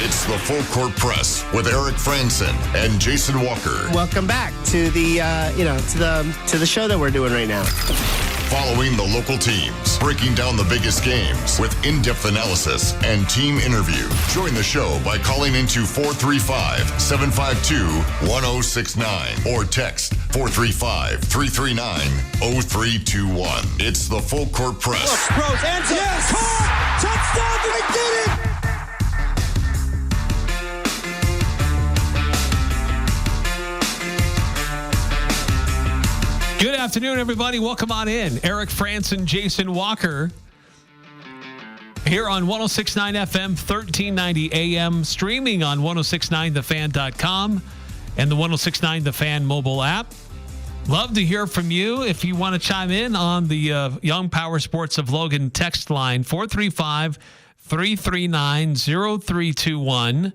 It's the Full Court Press with Eric Frandsen and Jason Walker. Welcome back to the to the show that we're doing right now. Following the local teams, breaking down the biggest games with in-depth analysis and team interview. Join the show by calling into 435-752-1069 or text 435-339-0321. It's the Full Court Press. Look, Rose, answer. Yes! Caught! Touchdown! They did it! Good afternoon, everybody. Welcome on in. Eric Frandsen, Jason Walker here on 106.9 FM, 1390 AM, streaming on 1069thefan.com and the 1069 The Fan mobile app. Love to hear from you. If you want to chime in on the Young Power Sports of Logan text line, 435-339-0321.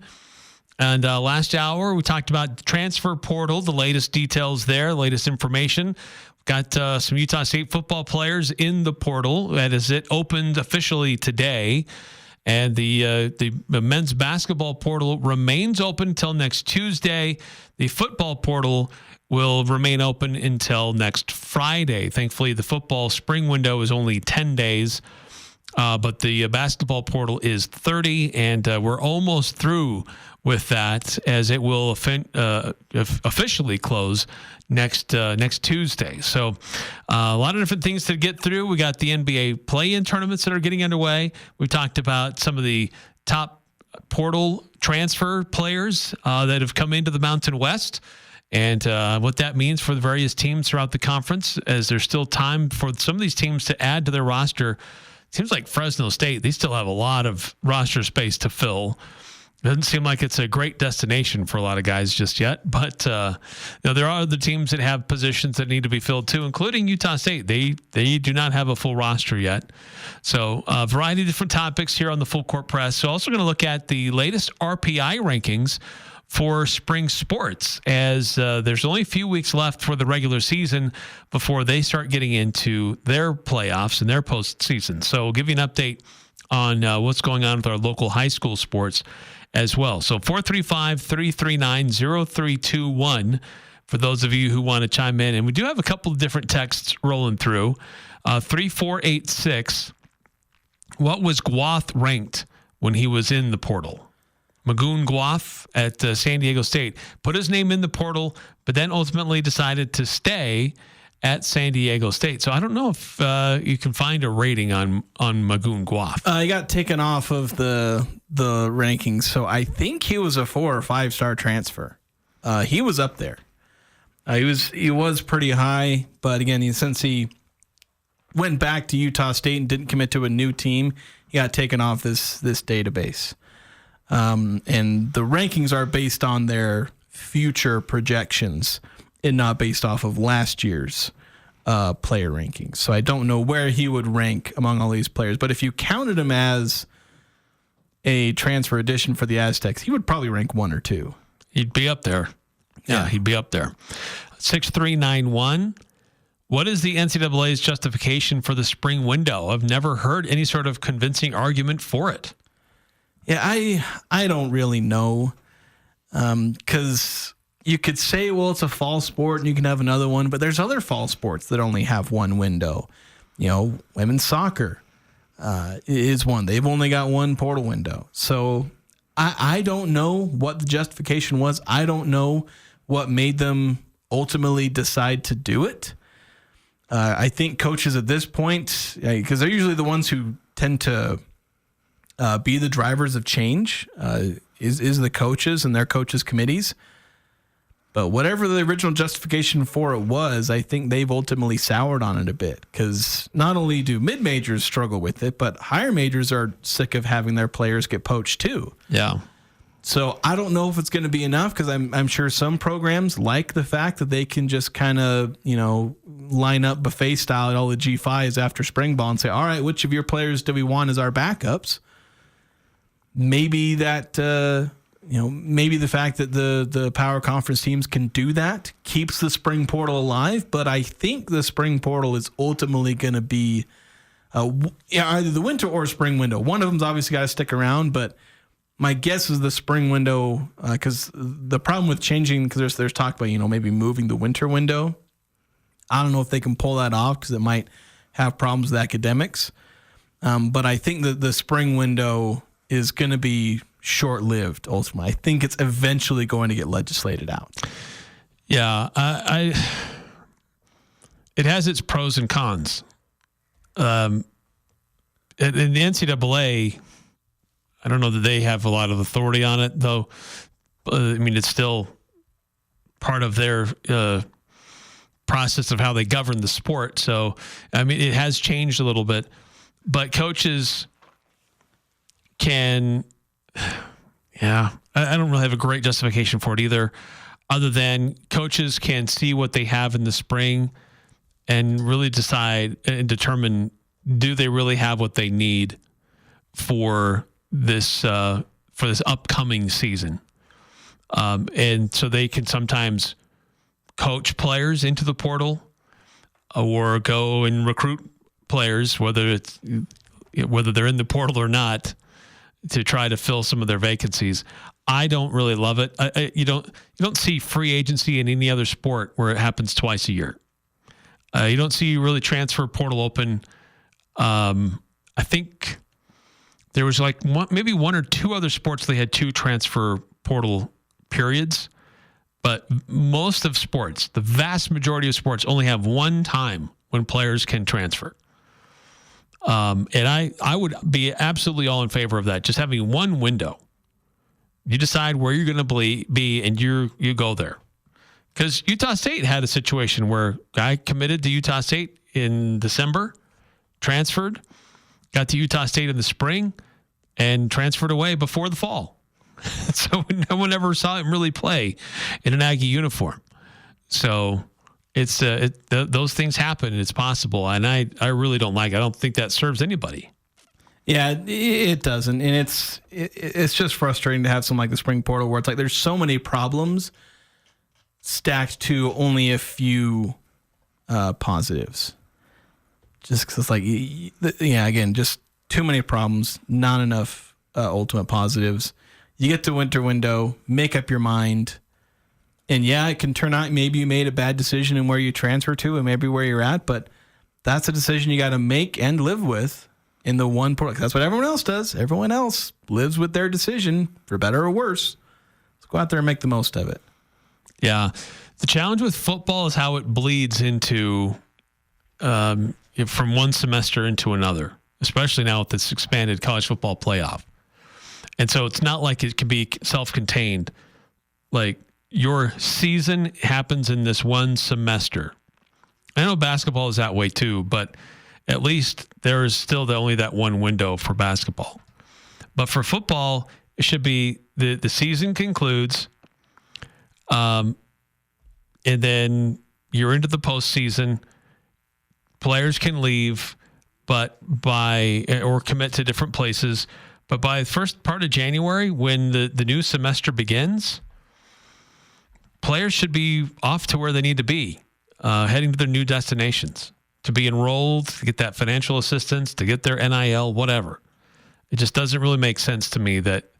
And last hour, we talked about the transfer portal, the latest details there, latest information. Got some Utah State football players in the portal. That is, it opened officially today. And the men's basketball portal remains open until next Tuesday. The football portal will remain open until next Friday. Thankfully, the football spring window is only 10 days. But the basketball portal is 30, and we're almost through with that, as it will officially close next Tuesday. So a lot of different things to get through. We got the NBA play-in tournaments that are getting underway. We talked about some of the top portal transfer players that have come into the Mountain West, and what that means for the various teams throughout the conference, as there's still time for some of these teams to add to their roster. Seems like Fresno State, they still have a lot of roster space to fill. Doesn't seem like it's a great destination for a lot of guys just yet, but there are other teams that have positions that need to be filled too, including Utah State. They do not have a full roster yet. So a variety of different topics here on the Full Court Press. So also going to look at the latest RPI rankings for spring sports, as there's only a few weeks left for the regular season before they start getting into their playoffs and their postseason. So we'll give you an update on what's going on with our local high school sports as well. So 435-339-0321 for those of you who want to chime in. And we do have a couple of different texts rolling through. 3486, what was Guath ranked when he was in the portal? Magoon Guath at San Diego State put his name in the portal, but then ultimately decided to stay at San Diego State. So I don't know if you can find a rating on Magoon Guath. He got taken off of the rankings, so I think he was a 4 or 5 star transfer. He was up there. He was pretty high, but again, since he went back to Utah State and didn't commit to a new team, he got taken off this database. And the rankings are based on their future projections and not based off of last year's player rankings. So I don't know where he would rank among all these players. But if you counted him as a transfer addition for the Aztecs, he would probably rank 1 or 2. He'd be up there. Yeah, he'd be up there. 6391. What is the NCAA's justification for the spring window? I've never heard any sort of convincing argument for it. Yeah, I don't really know, because you could say, well, it's a fall sport and you can have another one, but there's other fall sports that only have one window. You know, women's soccer is one. They've only got one portal window. So I don't know what the justification was. I don't know what made them ultimately decide to do it. I think coaches at this point, because they're usually the ones who tend to be the drivers of change, is the coaches and their coaches committees. But whatever the original justification for it was, I think they've ultimately soured on it a bit, because not only do mid-majors struggle with it, but higher majors are sick of having their players get poached too. Yeah. So I don't know if it's going to be enough, because I'm sure some programs like the fact that they can just kind of, line up buffet style at all the G5s after spring ball and say, all right, which of your players do we want as our backups? Maybe that, maybe the fact that the power conference teams can do that keeps the spring portal alive. But I think the spring portal is ultimately going to be either the winter or spring window. One of them's obviously got to stick around, but My guess is the spring window, because the problem with changing, because there's talk about, maybe moving the winter window. I don't know if they can pull that off because it might have problems with academics. But I think that the spring window is going to be short-lived, ultimately. I think it's eventually going to get legislated out. Yeah, it has its pros and cons. In the NCAA, I don't know that they have a lot of authority on it, though. It's still part of their process of how they govern the sport. So, it has changed a little bit. But coaches can, I don't really have a great justification for it either, other than coaches can see what they have in the spring and really decide and determine, do they really have what they need for this upcoming season? And so they can sometimes coach players into the portal or go and recruit players, whether they're in the portal or not, to try to fill some of their vacancies. I don't really love it. You don't see free agency in any other sport where it happens twice a year. You don't see really transfer portal open. I think there was maybe one or two other sports they had 2 transfer portal periods, but most of sports, the vast majority of sports, only have one time when players can transfer. And I would be absolutely all in favor of that. Just having one window. You decide where you're going to be and you go there. Because Utah State had a situation where a guy committed to Utah State in December, transferred, got to Utah State in the spring, and transferred away before the fall. So no one ever saw him really play in an Aggie uniform. So it's those things happen, and it's possible. And I really don't like it. I don't think that serves anybody. Yeah, it doesn't. And it's just frustrating to have something like the spring portal where it's like there's so many problems stacked to only a few positives. Just because it's like, again, just too many problems, not enough ultimate positives. You get to winter window, make up your mind. And it can turn out maybe you made a bad decision in where you transfer to and maybe where you're at, but that's a decision you got to make and live with in the one portal. That's what everyone else does. Everyone else lives with their decision, for better or worse. Let's go out there and make the most of it. Yeah. The challenge with football is how it bleeds into from one semester into another, especially now with this expanded college football playoff. And so it's not like it can be self-contained. Like your season happens in this one semester. I know basketball is that way too, but at least there is still only that one window for basketball. But for football, it should be the season concludes, and then you're into the postseason. Players can leave, or commit to different places. But by the first part of January, when the new semester begins, players should be off to where they need to be, heading to their new destinations, to be enrolled, to get that financial assistance, to get their NIL, whatever. It just doesn't really make sense to me that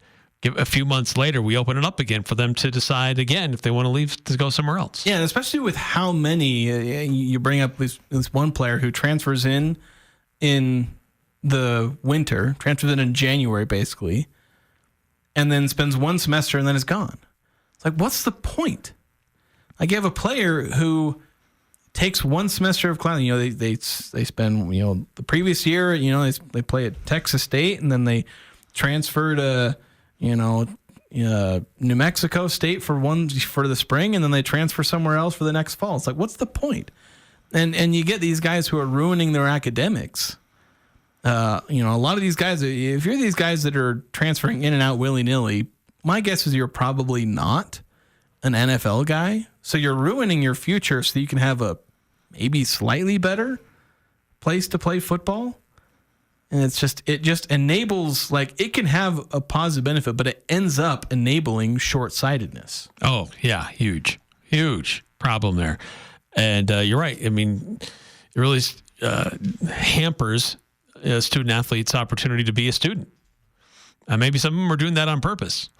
a few months later, we open it up again for them to decide again if they want to leave to go somewhere else. Yeah, and especially with how many, you bring up this one player who transfers in the winter, transfers in January basically, and then spends one semester and then is gone. It's like, what's the point? Like, you have a player who takes one semester of class. They spend the previous year. They play at Texas State and then they transfer to New Mexico State for the spring, and then they transfer somewhere else for the next fall. It's like, what's the point? And you get these guys who are ruining their academics. A lot of these guys, if you're these guys that are transferring in and out willy-nilly, my guess is you're probably not an NFL guy. So you're ruining your future so you can have a maybe slightly better place to play football. And it just enables, it can have a positive benefit, but it ends up enabling short-sightedness. Oh, yeah. Huge problem there. And you're right. I mean, it really hampers a student athlete's opportunity to be a student. Maybe some of them are doing that on purpose.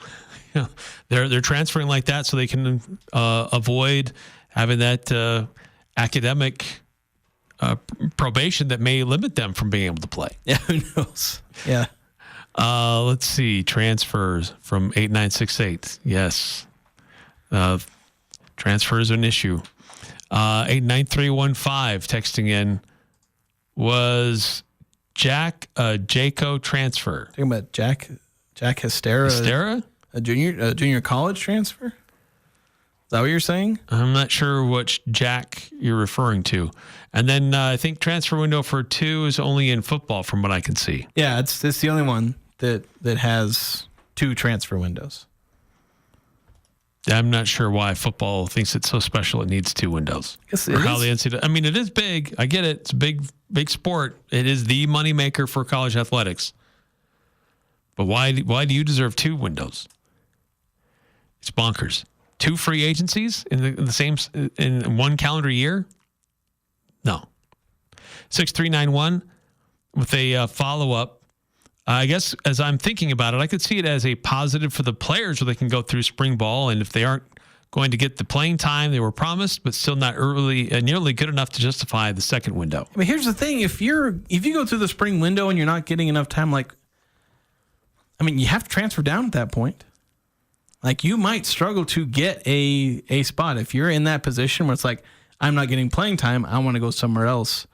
They're transferring like that so they can avoid having that academic probation that may limit them from being able to play. Yeah, who knows? Yeah. Let's see. Transfers from 8968. Yes. Transfers are an issue. 89315 texting in was Jaco transfer. Talking about Jack Hystera. Hystera? A junior college transfer? Is that what you're saying? I'm not sure which Jack you're referring to. And then I think transfer window for 2 is only in football from what I can see. Yeah, it's the only one that has 2 transfer windows. I'm not sure why football thinks it's so special it needs 2 windows. Or how the NCAA, I mean, it is big. I get it. It's a big sport. It is the moneymaker for college athletics. But why do you deserve 2 windows? It's bonkers. 2 free agencies in the same in one calendar year? No. 6391 with a follow-up. I guess as I'm thinking about it, I could see it as a positive for the players where they can go through spring ball, and if they aren't going to get the playing time they were promised, but still not nearly good enough to justify the second window. I mean, here's the thing: if you go through the spring window and you're not getting enough time, you have to transfer down at that point. Like, you might struggle to get a spot if you're in that position where it's like, I'm not getting playing time, I want to go somewhere else.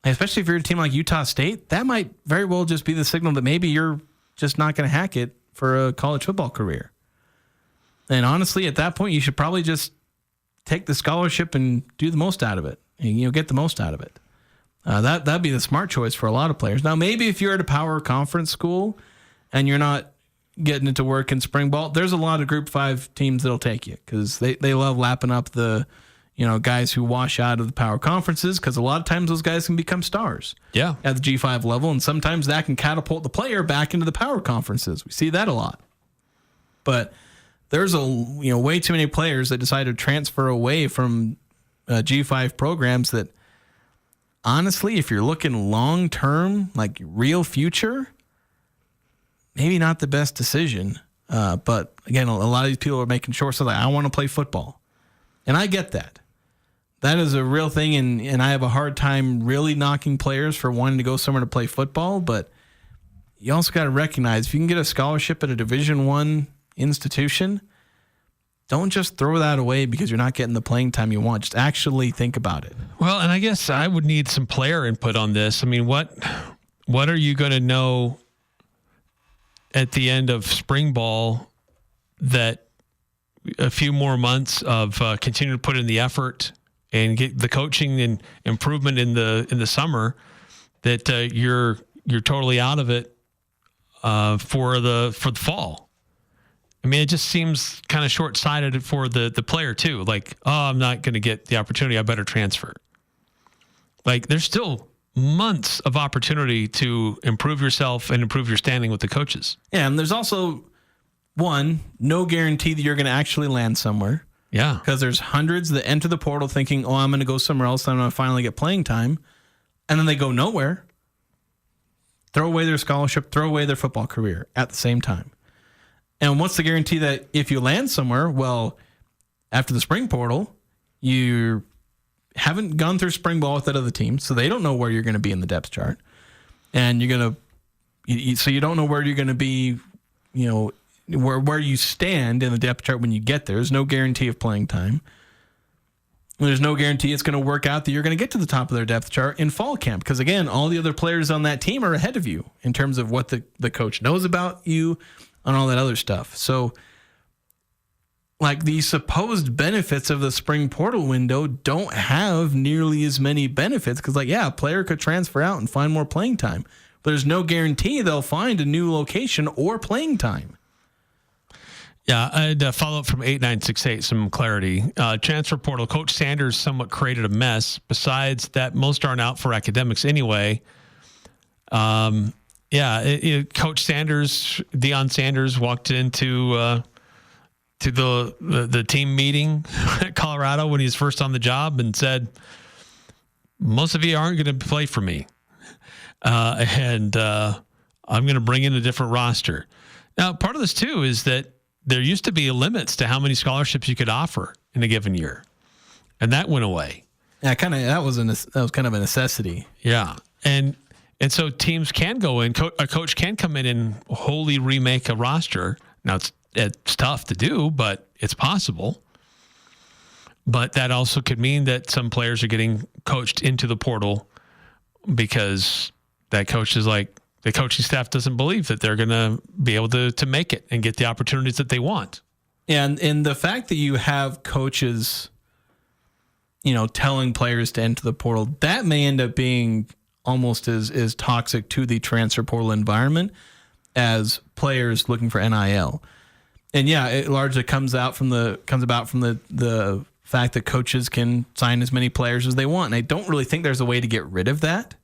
Especially if you're a team like Utah State, that might very well just be the signal that maybe you're just not going to hack it for a college football career. And honestly, at that point, you should probably just take the scholarship and do the most out of it. And, get the most out of it. That'd be the smart choice for a lot of players. Now, maybe if you're at a power conference school and you're not getting into work in spring ball, there's a lot of Group 5 teams that'll take you because they love lapping up the guys who wash out of the power conferences, because a lot of times those guys can become stars at the G5 level, and sometimes that can catapult the player back into the power conferences. We see that a lot. But there's way too many players that decide to transfer away from G5 programs that, honestly, if you're looking long-term, like real future, maybe not the best decision. But again, a lot of these people are making sure, so I want to play football. And I get that. That is a real thing, and I have a hard time really knocking players for wanting to go somewhere to play football, but you also got to recognize if you can get a scholarship at a Division I institution, don't just throw that away because you're not getting the playing time you want. Just actually think about it. Well, and I guess I would need some player input on this. I mean, what are you going to know at the end of spring ball that a few more months of continue to put in the effort and get the coaching and improvement in the summer, that you're totally out of it for the fall? I mean, it just seems kind of short-sighted for the player too. Like, I'm not going to get the opportunity, I better transfer. Like, there's still months of opportunity to improve yourself and improve your standing with the coaches. Yeah, and there's also no guarantee that you're going to actually land somewhere. Yeah. Because there's hundreds that enter the portal thinking, I'm going to go somewhere else, I'm going to finally get playing time. And then they go nowhere. Throw away their scholarship, throw away their football career at the same time. And what's the guarantee that if you land somewhere, well, after the spring portal, you haven't gone through spring ball with that other team, so they don't know where you're going to be in the depth chart. And so you don't know where you're going to be, where you stand in the depth chart when you get there. There's no guarantee of playing time. There's no guarantee it's going to work out that you're going to get to the top of their depth chart in fall camp. Because, again, all the other players on that team are ahead of you in terms of what the coach knows about you and all that other stuff. So, like, the supposed benefits of the spring portal window don't have nearly as many benefits. Because, a player could transfer out and find more playing time. But there's no guarantee they'll find a new location or playing time. Yeah, I'd follow up from 8968, some clarity. Transfer portal, Coach Sanders somewhat created a mess. Besides that, most aren't out for academics anyway. Coach Sanders, Deion Sanders, walked into to the team meeting at Colorado when he was first on the job and said, most of you aren't going to play for me. And I'm going to bring in a different roster. Now, part of this too is that there used to be limits to how many scholarships you could offer in a given year, and that went away. Yeah, that was kind of a necessity. Yeah, and so teams can go in. A coach can come in and wholly remake a roster. Now it's tough to do, but it's possible. But that also could mean that some players are getting coached into the portal because that coach is like, the coaching staff doesn't believe that they're going to be able to make it and get the opportunities that they want. And the fact that you have coaches, telling players to enter the portal, that may end up being almost as toxic to the transfer portal environment as players looking for NIL. And yeah, it largely comes about from the fact that coaches can sign as many players as they want. And I don't really think there's a way to get rid of that.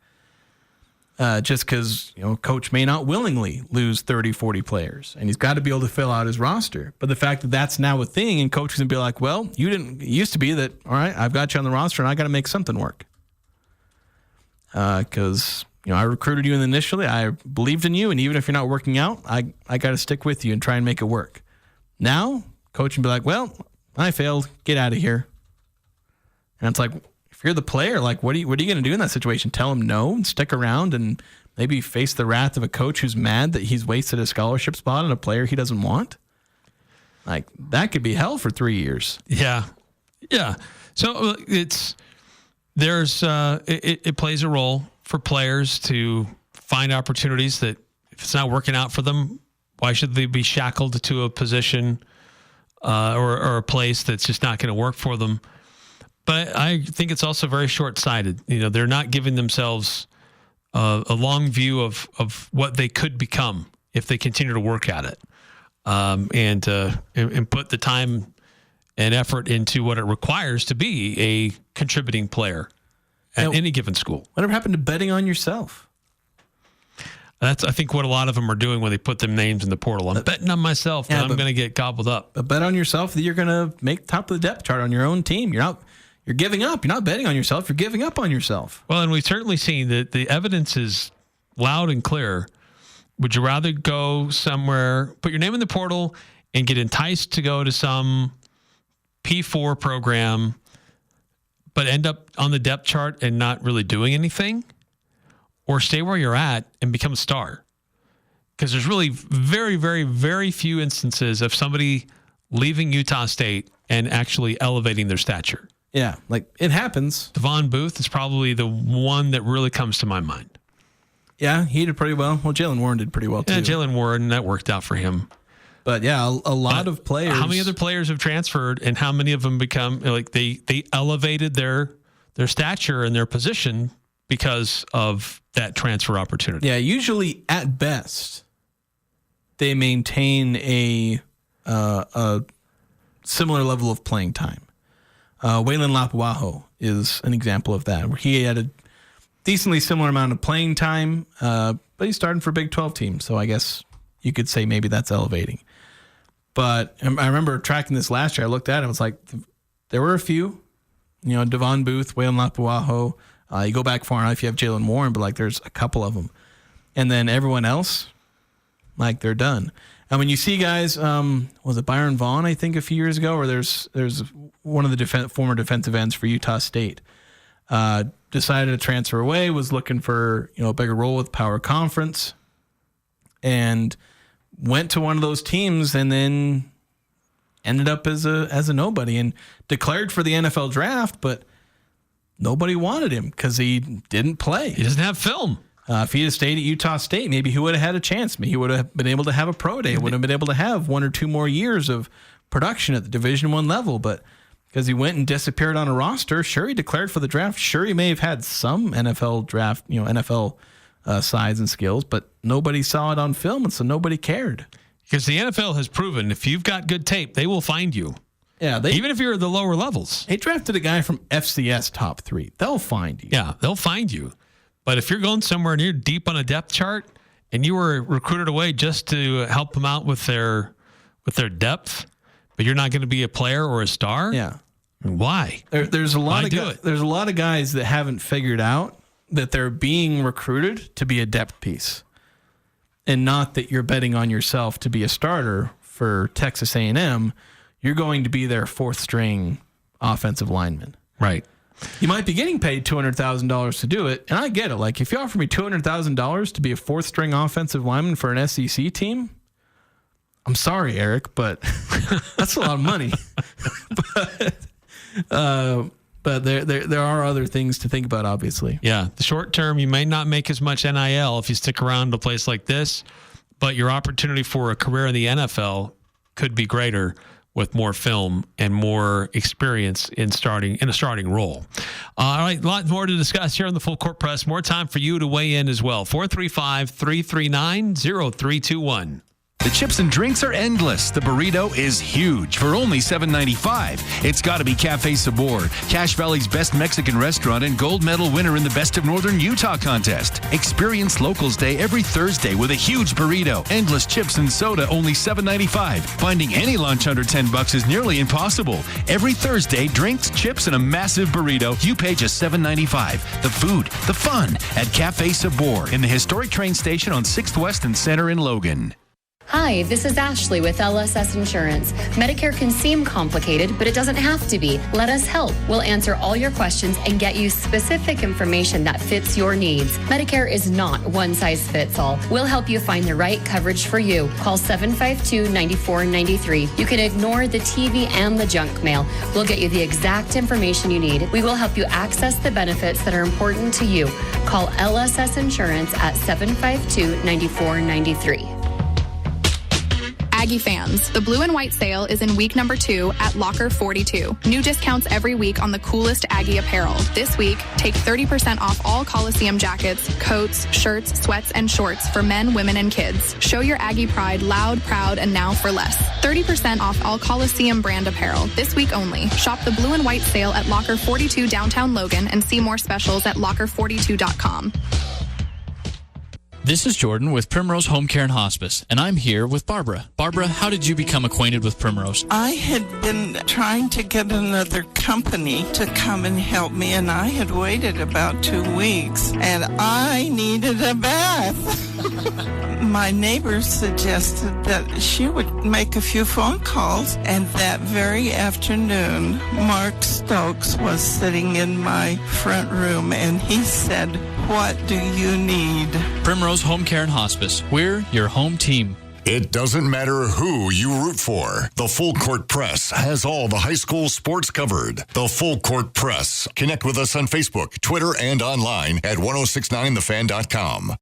Just because, coach may not willingly lose 30, 40 players, and he's got to be able to fill out his roster. But the fact that that's now a thing, and coaches can be like, well, it used to be that, all right, I've got you on the roster and I got to make something work. Because, I recruited you initially, I believed in you, and even if you're not working out, I got to stick with you and try and make it work. Now, coach can be like, well, I failed, get out of here. And it's like, if you're the player, like, what are you going to do in that situation? Tell him no and stick around and maybe face the wrath of a coach who's mad that he's wasted a scholarship spot on a player he doesn't want? Like, that could be hell for 3 years. Yeah. Yeah. So it plays a role for players to find opportunities that if it's not working out for them, why should they be shackled to a position or a place that's just not going to work for them? But I think it's also very short-sighted. They're not giving themselves a long view of what they could become if they continue to work at it, and put the time and effort into what it requires to be a contributing player at any given school. Whatever happened to betting on yourself? That's, I think, what a lot of them are doing when they put them names in the portal. I'm betting on myself that I'm going to get gobbled up. But bet on yourself that you're going to make top of the depth chart on your own team. You're giving up. You're not betting on yourself. You're giving up on yourself. Well, and we've certainly seen that the evidence is loud and clear. Would you rather go somewhere, put your name in the portal, and get enticed to go to some P4 program, but end up on the depth chart and not really doing anything? Or stay where you're at and become a star? Because there's really very, very, very few instances of somebody leaving Utah State and actually elevating their stature. Yeah, like, it happens. Devon Booth is probably the one that really comes to my mind. Yeah, he did pretty well. Well, Jalen Warren did pretty well, too. Yeah, Jalen Warren, that worked out for him. But, yeah, a lot of players. How many other players have transferred, and how many of them become, like, they elevated their stature and their position because of that transfer opportunity? Yeah, usually, at best, they maintain a similar level of playing time. Waylon Lapuaho is an example of that, where he had a decently similar amount of playing time, but he's starting for Big 12 teams, so I guess you could say maybe that's elevating. But I remember tracking this last year. I looked at it, I was like, there were a few, Devon Booth, Waylon Lapuaho. You go back far enough, if you have Jalen Warren, but, like, there's a couple of them. And then everyone else, like, they're done. And when you see guys, was it Byron Vaughn, I think, a few years ago, or there's one of the former defensive ends for Utah State, decided to transfer away, was looking for a bigger role with Power Conference, and went to one of those teams, and then ended up as a nobody, and declared for the NFL draft, but nobody wanted him because he didn't play. He doesn't have film. If he had stayed at Utah State, maybe he would have had a chance. Maybe he would have been able to have a pro day. Would have been able to have 1 or 2 more years of production at the Division I level. But because he went and disappeared on a roster, sure, he declared for the draft. Sure, he may have had some NFL draft, NFL size and skills, but nobody saw it on film, and so nobody cared. Because the NFL has proven if you've got good tape, they will find you. Yeah, even if you're at the lower levels. They drafted a guy from FCS top 3. They'll find you. Yeah, they'll find you. But if you're going somewhere and you're deep on a depth chart and you were recruited away just to help them out with their depth, but you're not going to be a player or a star, yeah, why? There's a lot of there's a lot of guys that haven't figured out that they're being recruited to be a depth piece. and not that you're betting on yourself to be a starter for Texas A&M. You're going to be their fourth string offensive lineman. Right. You might be getting paid $200,000 to do it, and I get it. Like, if you offer me $200,000 to be a fourth string offensive lineman for an SEC team, I'm sorry, Eric, but that's a lot of money. But there are other things to think about, obviously. Yeah, the short term, you may not make as much NIL if you stick around in a place like this, but your opportunity for a career in the NFL could be greater with more film and more experience in a starting role. All right, a lot more to discuss here on the Full Court Press. More time for you to weigh in as well. 435-339-0321. The chips and drinks are endless. The burrito is huge for only $7.95. It's got to be Cafe Sabor, Cache Valley's best Mexican restaurant and gold medal winner in the Best of Northern Utah contest. Experience Locals Day every Thursday with a huge burrito, endless chips and soda, only $7.95. Finding any lunch under $10 is nearly impossible. Every Thursday, drinks, chips, and a massive burrito. You pay just $7.95. The food, the fun at Cafe Sabor in the historic train station on 6th West and Center in Logan. Hi, this is Ashley with LSS Insurance. Medicare can seem complicated, but it doesn't have to be. Let us help. We'll answer all your questions and get you specific information that fits your needs. Medicare is not one size fits all. We'll help you find the right coverage for you. Call 752-9493. You can ignore the TV and the junk mail. We'll get you the exact information you need. We will help you access the benefits that are important to you. Call LSS Insurance at 752-9493. Aggie fans, the blue and white sale is in week number 2 at Locker 42. New discounts every week on the coolest Aggie apparel. This week, take 30% off all Coliseum jackets, coats, shirts, sweats, and shorts for men, women, and kids. Show your Aggie pride loud, proud, and now for less. 30% off all Coliseum brand apparel. This week only. Shop the blue and white sale at Locker 42 downtown Logan and see more specials at locker42.com. This is Jordan with Primrose Home Care and Hospice, and I'm here with Barbara. Barbara, how did you become acquainted with Primrose? I had been trying to get another company to come and help me, and I had waited about 2 weeks, and I needed a bath. My neighbor suggested that she would make a few phone calls, and that very afternoon, Mark Stokes was sitting in my front room, and he said, "What do you need?" Primrose Home Care and Hospice. We're your home team. It doesn't matter who you root for. The Full Court Press has all the high school sports covered. The Full Court Press. Connect with us on Facebook, Twitter, and online at 1069thefan.com.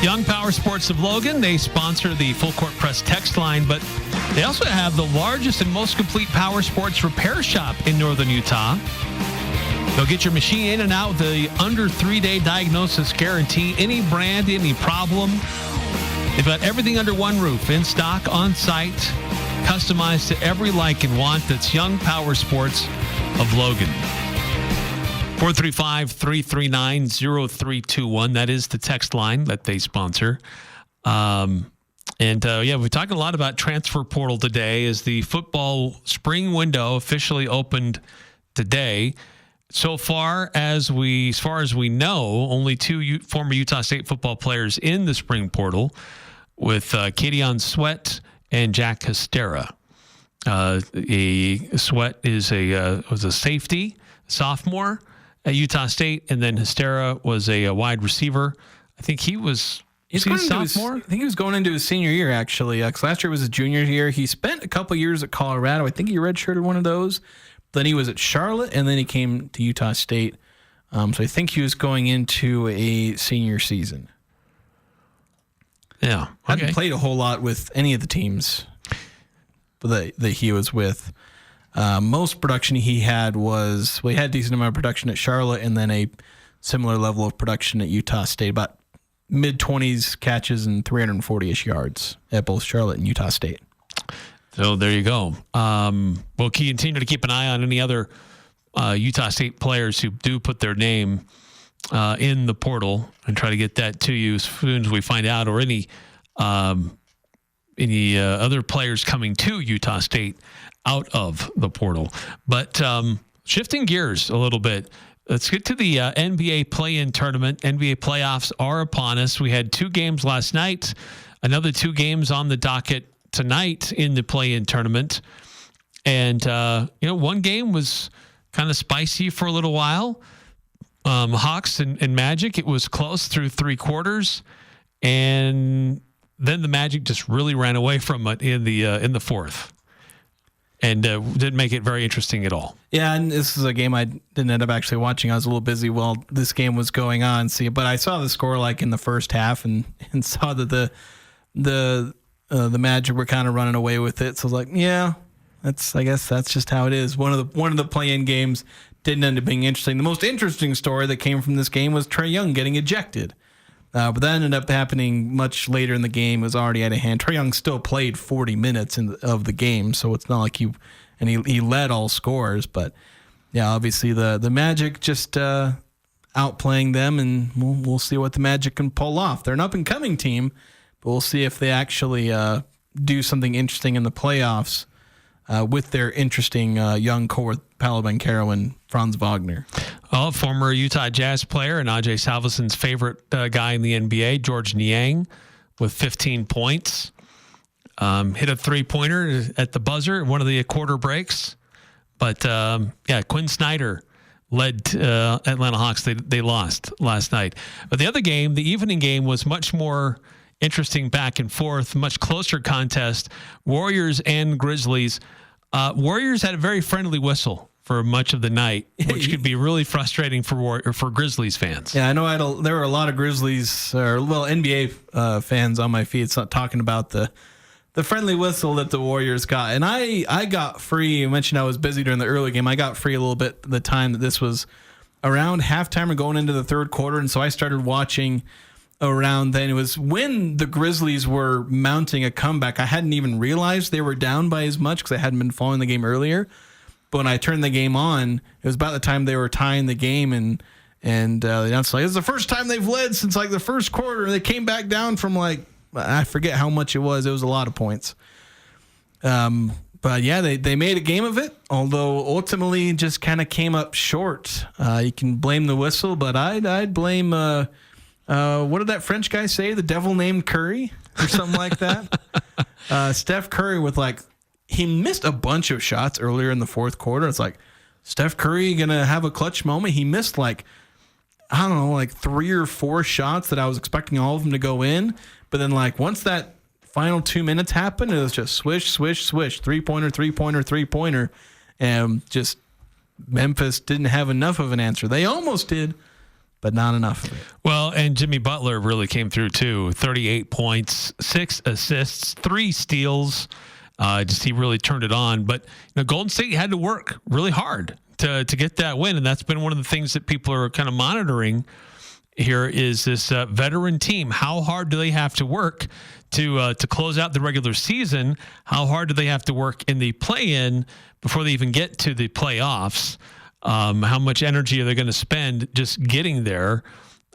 Young Power Sports of Logan, they sponsor the Full Court Press text line, but they also have the largest and most complete power sports repair shop in northern Utah. They'll get your machine in and out with the under 3-day diagnosis guarantee. Any brand, any problem. They've got everything under one roof, in stock, on site, customized to every like and want. That's Young Power Sports of Logan. 435-339-0321. That is the text line that they sponsor. We're talking a lot about transfer portal today as the football spring window officially opened today. So far as we know, only 2 former Utah State football players in the spring portal, with Kadion Sweat and Jack Hystera. Sweat was a safety, sophomore at Utah State, and then Hystera was a wide receiver. I think he was sophomore. I think he was going into his senior year, actually. 'Cause last year was his junior year. He spent a couple years at Colorado. I think he redshirted one of those. Then he was at Charlotte, and then he came to Utah State. So I think he was going into a senior season. Yeah. Okay. Hadn't played a whole lot with any of the teams that he was with. Most production he had he had a decent amount of production at Charlotte, and then a similar level of production at Utah State, about mid-20s catches and 340-ish yards at both Charlotte and Utah State. So there you go. We'll continue to keep an eye on any other Utah State players who do put their name in the portal and try to get that to you as soon as we find out, or any other players coming to Utah State out of the portal. But shifting gears a little bit, Let's get to the NBA play-in tournament. NBA playoffs are upon us. We had 2 games last night, another 2 games on the docket tonight in the play-in tournament. And, one game was kind of spicy for a little while. Hawks and Magic, it was close through 3 quarters. And then the Magic just really ran away from it in the fourth. And didn't make it very interesting at all. Yeah, and this is a game I didn't end up actually watching. I was a little busy while this game was going on. But I saw the score like in the first half and saw that the Magic were kind of running away with it. So I was like, yeah, I guess that's just how it is. One of the play-in games didn't end up being interesting. The most interesting story that came from this game was Trae Young getting ejected. But that ended up happening much later in the game. It was already out of hand. Trae Young still played 40 minutes of the game, so it's not like he led all scores. But yeah, obviously the Magic just outplaying them, and we'll see what the Magic can pull off. They're an up-and-coming team, but we'll see if they actually do something interesting in the playoffs with their interesting young core with Paolo Banchero and Franz Wagner. Well, former Utah Jazz player and Ajay Salveson's favorite guy in the NBA, George Niang, with 15 points. Hit a 3-pointer at the buzzer, one of the quarter breaks. But, Quinn Snyder led Atlanta Hawks. They lost last night. But the other game, the evening game, was much more interesting back and forth, much closer contest. Warriors and Grizzlies. Warriors had a very friendly whistle for much of the night, which could be really frustrating for Grizzlies fans. Yeah, I know there were a lot of Grizzlies NBA fans on my feed talking about the friendly whistle that the Warriors got. And I got free. You mentioned I was busy during the early game. I got free a little bit the time that this was around halftime or going into the third quarter. And so I started watching around then. It was when the Grizzlies were mounting a comeback. I hadn't even realized they were down by as much because I hadn't been following the game earlier. But when I turned the game on, it was about the time they were tying the game, and they announced it's the first time they've led since like the first quarter. They came back down from I forget how much it was. It was a lot of points. But yeah, they made a game of it, although ultimately just kind of came up short. You can blame the whistle, but I'd blame what did that French guy say? The devil named Curry or something like that. Steph Curry with he missed a bunch of shots earlier in the fourth quarter. It's like, Steph Curry going to have a clutch moment? He missed 3 or 4 shots that I was expecting all of them to go in. But then once that final 2 minutes happened, it was just swish, swish, swish, 3-pointer, 3-pointer, 3-pointer. And just Memphis didn't have enough of an answer. They almost did, but not enough of it. Well, and Jimmy Butler really came through too. 38 points, 6 assists, 3 steals. He really turned it on. But Golden State had to work really hard to get that win, and that's been one of the things that people are kind of monitoring here is this veteran team. How hard do they have to work to close out the regular season? How hard do they have to work in the play-in before they even get to the playoffs? How much energy are they going to spend just getting there?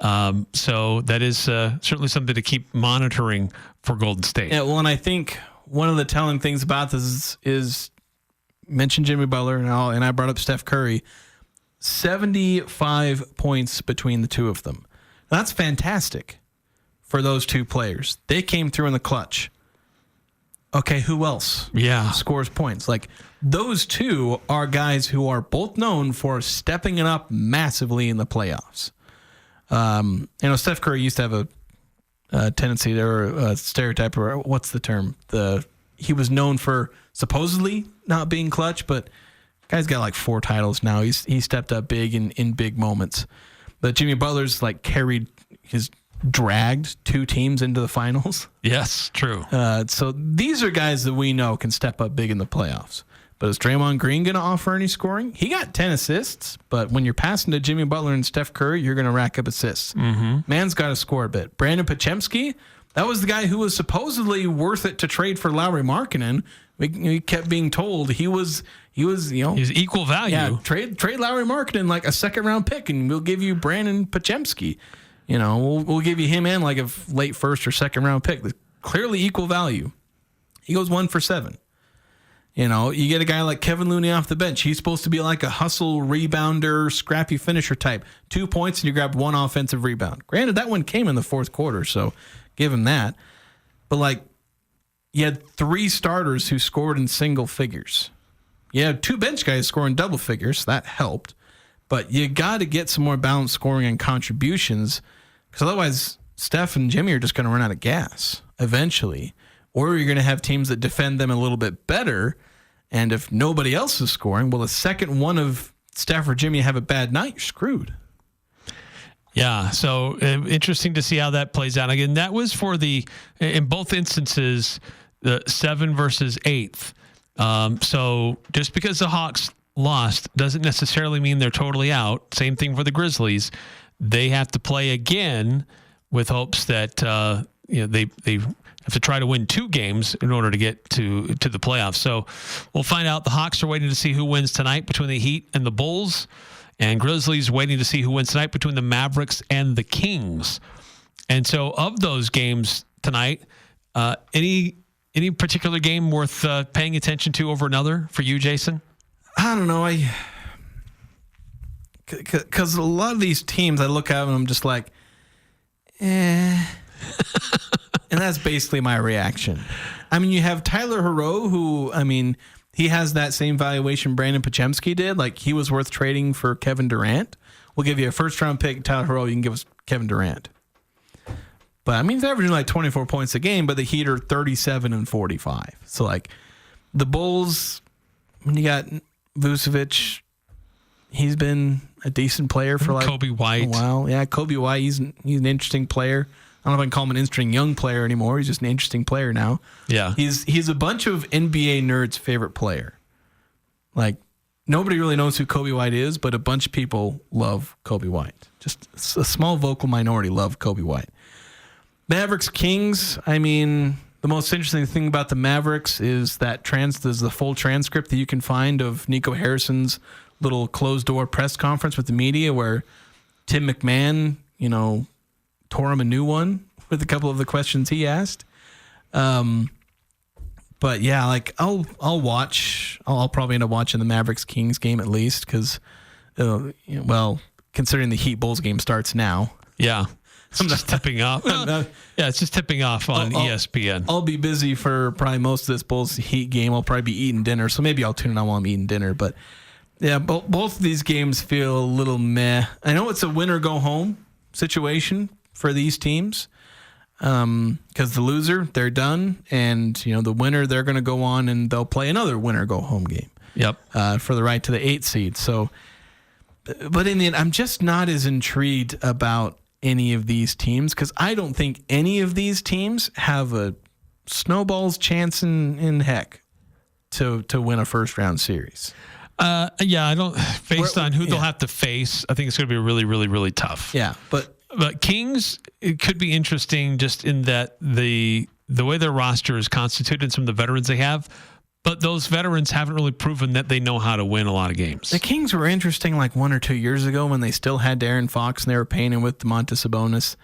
So that is certainly something to keep monitoring for Golden State. Yeah, well, and I think one of the telling things about this is mentioned Jimmy Butler, and I brought up Steph Curry. 75 points between the two of them. That's fantastic for those two players. They came through in the clutch. Okay, who else? Scores points. Those two are guys who are both known for stepping it up massively in the playoffs. Steph Curry used to have a tendency or a stereotype, or what's the term? He was known for supposedly not being clutch, but guy's got 4 titles now. He stepped up big in big moments. But Jimmy Butler's dragged 2 teams into the finals. Yes, true. So these are guys that we know can step up big in the playoffs. But is Draymond Green going to offer any scoring? He got 10 assists, but when you're passing to Jimmy Butler and Steph Curry, you're going to rack up assists. Mm-hmm. Man's got to score a bit. Brandon Podziemski, that was the guy who was supposedly worth it to trade for Lauri Markkanen. We kept being told he was he's equal value. Yeah, trade Lauri Markkanen like a second-round pick, and we'll give you Brandon Podziemski. We'll give you him and a late first or second-round pick. Clearly equal value. He goes 1 for 7. You know, you get a guy like Kevin Looney off the bench. He's supposed to be like a hustle rebounder, scrappy finisher type. 2 points and you grab one offensive rebound. Granted, that one came in the fourth quarter, so give him that. But like, you had 3 starters who scored in single figures. You had 2 bench guys scoring double figures. So that helped. But you got to get some more balanced scoring and contributions, because otherwise Steph and Jimmy are just going to run out of gas eventually. Or you're going to have teams that defend them a little bit better. And if nobody else is scoring, well, the second one of Steph or Jimmy have a bad night, you're screwed. Yeah, so interesting to see how that plays out. Again, that was for in both instances, the 7 versus 8th. So just because the Hawks lost doesn't necessarily mean they're totally out. Same thing for the Grizzlies. They have to play again with hopes that they have to try to win 2 games in order to get to the playoffs. So we'll find out. The Hawks are waiting to see who wins tonight between the Heat and the Bulls, and Grizzlies waiting to see who wins tonight between the Mavericks and the Kings. And so of those games tonight, any particular game worth paying attention to over another for you, Jason? I don't know. Because a lot of these teams, I look at them and I'm just like, And that's basically my reaction. I mean, you have Tyler Herro, who, I mean, he has that same valuation Brandon Podziemski did. Like, he was worth trading for Kevin Durant. We'll give you a first-round pick, Tyler Herro. You can give us Kevin Durant. But, I mean, he's averaging like 24 points a game, but the Heat are 37 and 45. So, like, the Bulls, when you got Vucevic, he's been a decent player for like Kobe White. A while. Yeah, Kobe White, he's an interesting player. I don't know if I can call him an interesting young player anymore. He's just an interesting player now. Yeah. He's a bunch of NBA nerds' favorite player. Like, nobody really knows who Kobe White is, but a bunch of people love Kobe White. Just a small vocal minority love Kobe White. Mavericks Kings, I mean, the most interesting thing about the Mavericks is that there's the full transcript that you can find of Nico Harrison's little closed-door press conference with the media where Tim McMahon, tore him a new one with a couple of the questions he asked. But yeah, like I'll probably end up watching the Mavericks Kings game at least because, considering the Heat Bulls game starts now. Yeah. It's just tipping off. It's just tipping off on ESPN. I'll be busy for probably most of this Bulls Heat game. I'll probably be eating dinner, so maybe I'll tune in while I'm eating dinner. But yeah, both of these games feel a little meh. I know it's a win or go home situation for these teams because the loser, they're done, and the winner, they're going to go on and they'll play another winner go home game. Yep. For the right to the 8th seed. So, but in the end, I'm just not as intrigued about any of these teams because I don't think any of these teams have a snowball's chance in heck to win a first round series. I don't. Based on who they'll have to face, I think it's going to be really, really, really tough. Yeah, but Kings, it could be interesting just in that the way their roster is constituted, some of the veterans they have, but those veterans haven't really proven that they know how to win a lot of games. The Kings were interesting like 1 or 2 years ago when they still had De'Aaron Fox and they were paying him with Domantas Sabonis.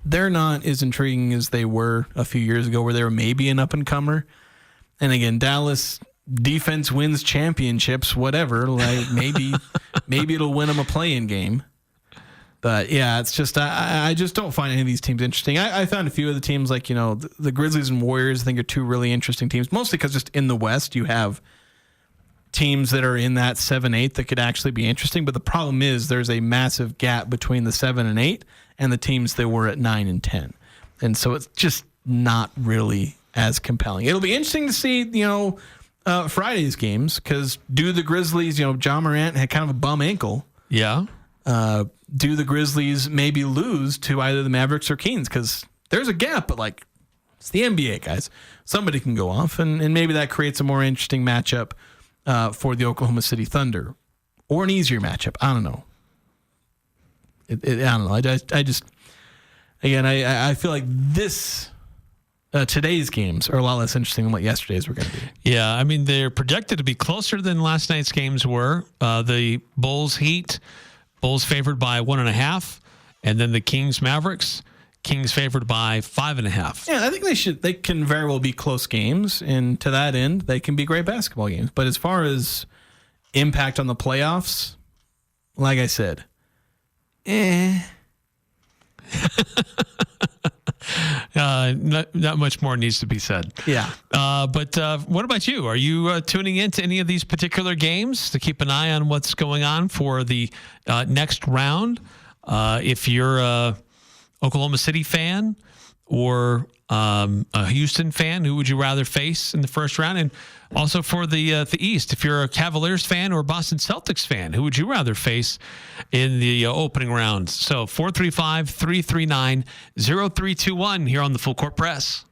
They're not as intriguing as they were a few years ago where they were maybe an up-and-comer. And again, Dallas defense wins championships, whatever. Like maybe it'll win them a play-in game. But yeah, it's just I just don't find any of these teams interesting. I found a few of the teams like the Grizzlies and Warriors I think are 2 really interesting teams. Mostly because just in the West you have teams that are in that 7-8 that could actually be interesting. But the problem is there's a massive gap between the 7 and 8 and the teams that were at 9 and 10, and so it's just not really as compelling. It'll be interesting to see Friday's games because do the Grizzlies John Morant had kind of a bum ankle. Yeah. Do the Grizzlies maybe lose to either the Mavericks or Kings? Because there's a gap, but like it's the NBA, guys. Somebody can go off, and maybe that creates a more interesting matchup for the Oklahoma City Thunder, or an easier matchup. I don't know. I don't know. I just again, I feel like today's games are a lot less interesting than what yesterday's were going to be. Yeah, I mean they're projected to be closer than last night's games were. The Bulls Heat. Bulls favored by 1.5, and then the Kings Mavericks. Kings favored by 5.5. Yeah, I think they can very well be close games, and to that end, they can be great basketball games. But as far as impact on the playoffs, like I said, Not much more needs to be said. Yeah. But what about you? Are you tuning into any of these particular games to keep an eye on what's going on for the next round? If you're a Oklahoma City fan or a Houston fan, who would you rather face in the first round? And also for the East, if you're a Cavaliers fan or Boston Celtics fan, who would you rather face in the opening round? So 435-339-0321 here on the Full Court Press.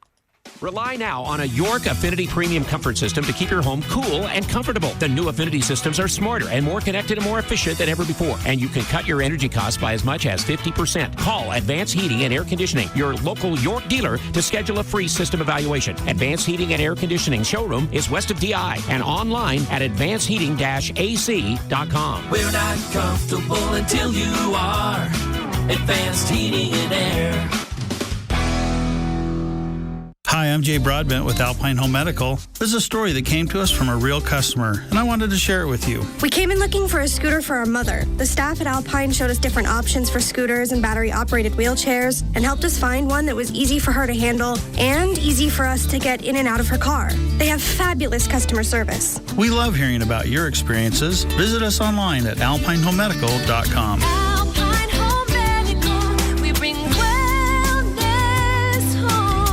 Rely now on a York Affinity Premium Comfort System to keep your home cool and comfortable. The new Affinity systems are smarter and more connected and more efficient than ever before. And you can cut your energy costs by as much as 50%. Call Advanced Heating and Air Conditioning, your local York dealer, to schedule a free system evaluation. Advanced Heating and Air Conditioning showroom is west of DI and online at advancedheating-ac.com. We're not comfortable until you are. Advanced Heating and Air. Hi, I'm Jay Broadbent with Alpine Home Medical. This is a story that came to us from a real customer, and I wanted to share it with you. We came in looking for a scooter for our mother. The staff at Alpine showed us different options for scooters and battery-operated wheelchairs and helped us find one that was easy for her to handle and easy for us to get in and out of her car. They have fabulous customer service. We love hearing about your experiences. Visit us online at alpinehomemedical.com. Alpine Home Medical, we bring wellness home.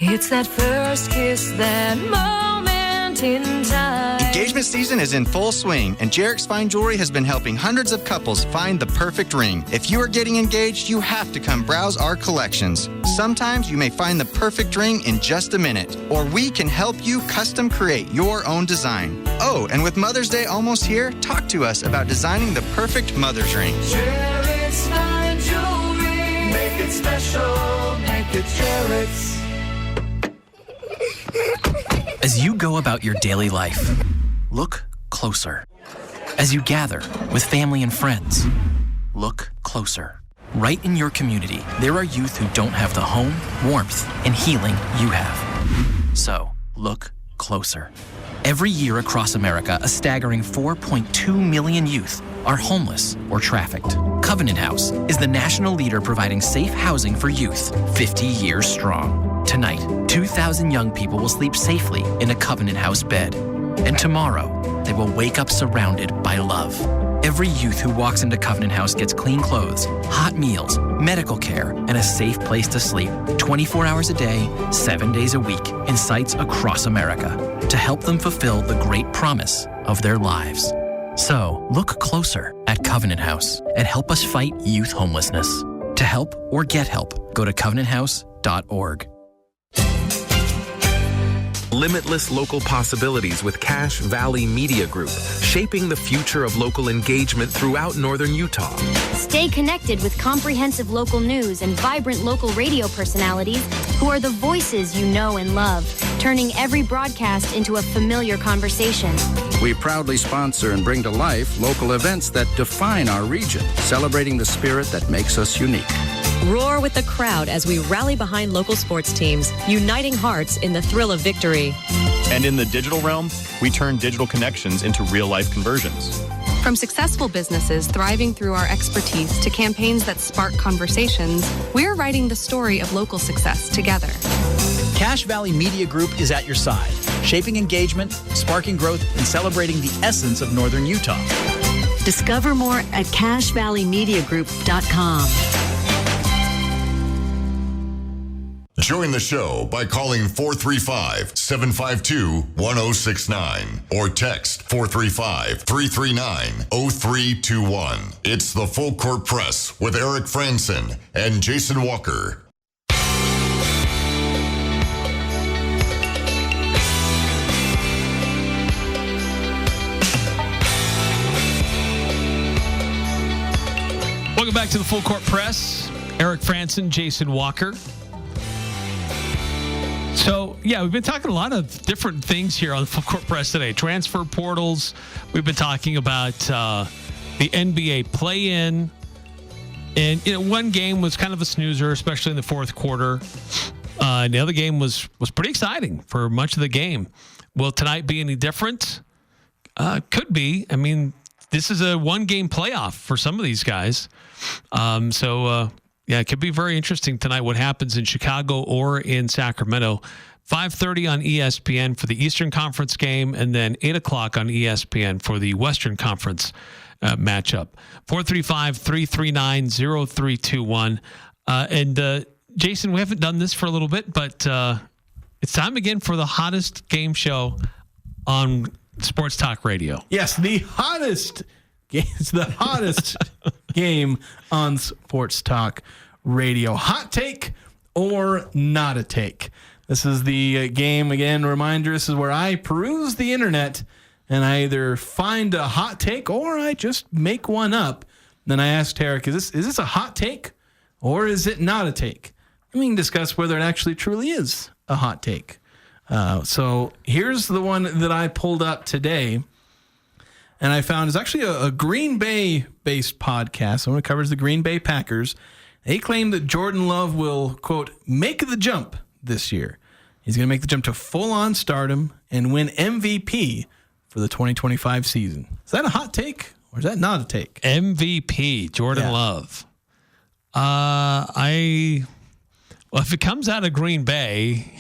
It's that first kiss, that moment in time. Engagement season is in full swing, and Jarek's Fine Jewelry has been helping hundreds of couples find the perfect ring. If you are getting engaged, you have to come browse our collections. Sometimes you may find the perfect ring in just a minute, or we can help you custom create your own design. Oh, and with Mother's Day almost here, talk to us about designing the perfect mother's ring. Jarek's Fine Jewelry. Make it special. Make it Jarek's. As you go about your daily life, look closer. As you gather with family and friends, look closer. Right in your community, there are youth who don't have the home, warmth, and healing you have. So, look closer. Every year across America, a staggering 4.2 million youth are homeless or trafficked. Covenant House is the national leader providing safe housing for youth, 50 years strong. Tonight, 2,000 young people will sleep safely in a Covenant House bed. And tomorrow, they will wake up surrounded by love. Every youth who walks into Covenant House gets clean clothes, hot meals, medical care, and a safe place to sleep 24 hours a day, 7 days a week in sites across America to help them fulfill the great promise of their lives. So, look closer at Covenant House and help us fight youth homelessness. To help or get help, go to covenanthouse.org. Limitless local possibilities with Cache Valley Media Group, shaping the future of local engagement throughout northern Utah. Stay connected with comprehensive local news and vibrant local radio personalities who are the voices you know and love, turning every broadcast into a familiar conversation. We proudly sponsor and bring to life local events that define our region, celebrating the spirit that makes us unique. Roar with the crowd as we rally behind local sports teams, uniting hearts in the thrill of victory. And in the digital realm, we turn digital connections into real-life conversions. From successful businesses thriving through our expertise to campaigns that spark conversations, we're writing the story of local success together. Cache Valley Media Group is at your side, shaping engagement, sparking growth, and celebrating the essence of northern Utah. Discover more at CacheValleyMediaGroup.com. Join the show by calling 435-752-1069 or text 435-339-0321. It's the Full Court Press with Eric Frandsen and Jason Walker. Welcome back to the Full Court Press. Eric Frandsen, Jason Walker. So, yeah, we've been talking a lot of different things here on the Full Court Press today. Transfer portals. We've been talking about the NBA play-in. And one game was kind of a snoozer, especially in the fourth quarter. The other game was pretty exciting for much of the game. Will tonight be any different? Could be. I mean, this is a one-game playoff for some of these guys. It could be very interesting tonight what happens in Chicago or in Sacramento. 5:30 on ESPN for the Eastern Conference game, and then 8 o'clock on ESPN for the Western Conference matchup. 435-339-0321. Jason, we haven't done this for a little bit, but it's time again for the hottest game show on Sports Talk Radio. Yes, the hottest game on Sports Talk Radio. Hot take or not a take? This is the game, again, reminder, this is where I peruse the internet and I either find a hot take or I just make one up. Then I asked Tarek, is this a hot take or is it not a take? And we can discuss whether it actually truly is a hot take. So here's the one that I pulled up today, and I found is actually a Green Bay-based podcast. Someone who covers the Green Bay Packers. They claim that Jordan Love will, quote, make the jump this year. He's going to make the jump to full-on stardom and win MVP for the 2025 season. Is that a hot take or is that not a take? MVP, Jordan Love. Well, if it comes out of Green Bay,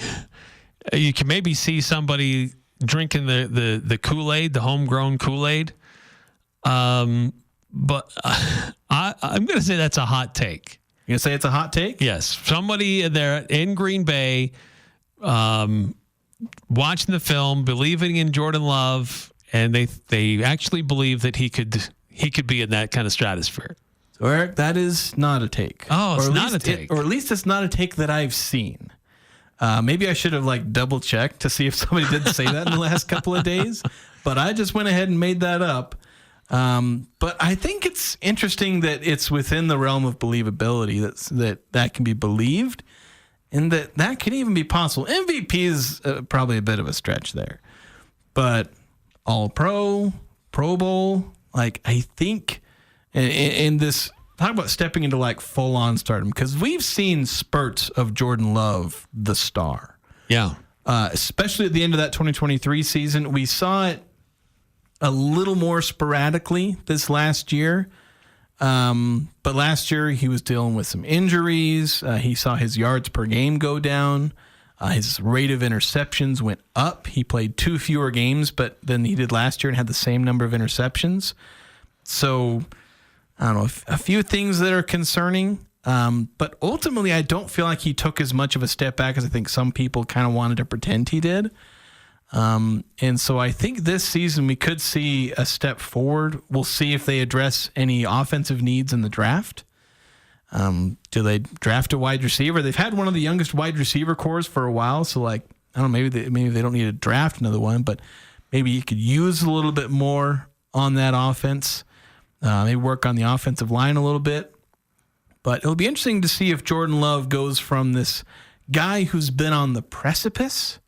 you can maybe see somebody drinking the Kool-Aid, the homegrown Kool-Aid. But I'm going to say that's a hot take. You're going to say it's a hot take? Yes. Somebody there in Green Bay watching the film, believing in Jordan Love, and they actually believe that he could be in that kind of stratosphere. So, Eric, that is not a take. Oh, it's not a take. Or at least it's not a take that I've seen. Maybe I should have double checked to see if somebody did say that in the last couple of days, but I just went ahead and made that up. But I think it's interesting that it's within the realm of believability that can be believed and that can even be possible. MVP is probably a bit of a stretch there, but All-Pro, Pro Bowl, I think in this, talk about stepping into full-on stardom, because we've seen spurts of Jordan Love, the star. Yeah. Especially at the end of that 2023 season. We saw it a little more sporadically this last year. But last year he was dealing with some injuries. He saw his yards per game go down. His rate of interceptions went up. He played 2 fewer games than he did last year and had the same number of interceptions. So I don't know, a few things that are concerning. But ultimately, I don't feel like he took as much of a step back as I think some people kind of wanted to pretend he did. And so I think this season we could see a step forward. We'll see if they address any offensive needs in the draft. Do they draft a wide receiver? They've had one of the youngest wide receiver cores for a while. So I don't know, maybe they don't need to draft another one, but maybe you could use a little bit more on that offense. Maybe work on the offensive line a little bit. But it'll be interesting to see if Jordan Love goes from this guy who's been on the precipice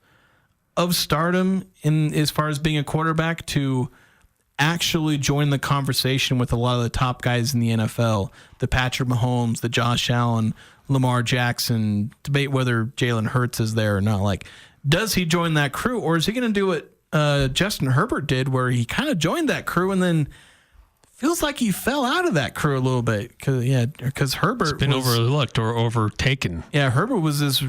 of stardom in as far as being a quarterback to actually join the conversation with a lot of the top guys in the NFL, the Patrick Mahomes, the Josh Allen, Lamar Jackson, debate whether Jalen Hurts is there or not. Does he join that crew, or is he going to do what Justin Herbert did, where he kind of joined that crew and then feels like he fell out of that crew a little bit because Herbert has been overlooked or overtaken. Yeah, Herbert was this